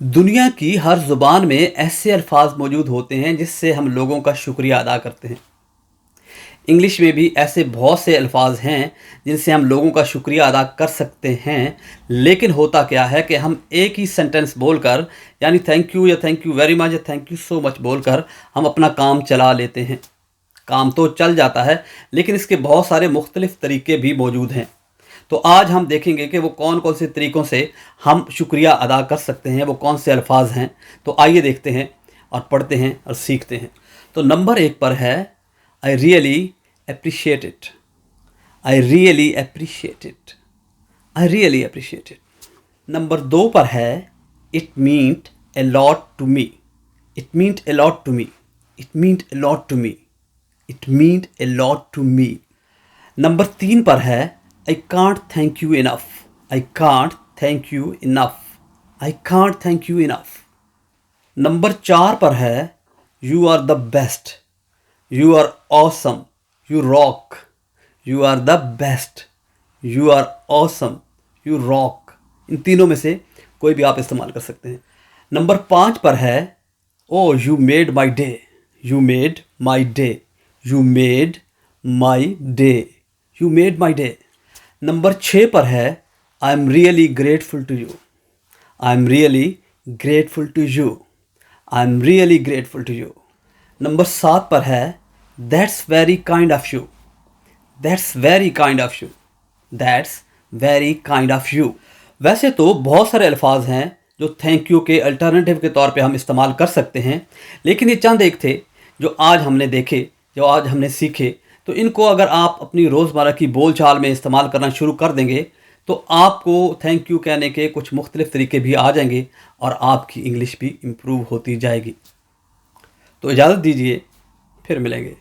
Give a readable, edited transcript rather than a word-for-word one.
दुनिया की हर ज़ुबान में ऐसे अल्फाज मौजूद होते हैं जिससे हम लोगों का शुक्रिया अदा करते हैं। इंग्लिश में भी ऐसे बहुत से अल्फाज हैं जिनसे हम लोगों का शुक्रिया अदा कर सकते हैं, लेकिन होता क्या है कि हम एक ही सेंटेंस बोलकर, यानी थैंक यू या थैंक यू वेरी मच या थैंक यू सो मच बोलकर हम अपना काम चला लेते हैं। काम तो चल जाता है, लेकिन इसके बहुत सारे मुख्तलिफ तरीके भी मौजूद हैं। तो आज हम देखेंगे कि वो कौन कौन से तरीक़ों से हम शुक्रिया अदा कर सकते हैं, वो कौन से अल्फाज हैं। तो आइए देखते हैं और पढ़ते हैं और सीखते हैं। तो नंबर 1 पर है I really appreciate it. I really appreciate it. I really appreciate it. Number 2 पर है it meant a lot to me. It meant a lot to me. It meant a lot to me. It meant a lot to me. Number 3 पर है I can't thank you enough. I can't thank you enough. I can't thank you enough. Number 4 पर है you are the best. You are awesome. You rock. You are the best. You are awesome. You rock. इन तीनों में से कोई भी आप इस्तेमाल कर सकते हैं। नंबर 5 पर है oh you made my day. You made my day. You made my day. You made my day. Number 6 पर है I am really grateful to you. I am really grateful to you. I am really grateful to you. Number 7 पर है that's very kind of you. That's very kind of you. That's very kind of you. वैसे तो बहुत सारे अल्फाज हैं जो thank you के अल्टरनेटिव के तौर पे हम इस्तेमाल कर सकते हैं, लेकिन ये चंद एक थे जो आज हमने देखे, जो आज हमने सीखे। तो इनको अगर आप अपनी रोज़मर्रा की बोलचाल में इस्तेमाल करना शुरू कर देंगे तो आपको थैंक यू कहने के कुछ मुख्तलिफ तरीके भी आ जाएंगे और आपकी इंग्लिश भी इम्प्रूव होती जाएगी। तो इजाज़त दीजिए, फिर मिलेंगे।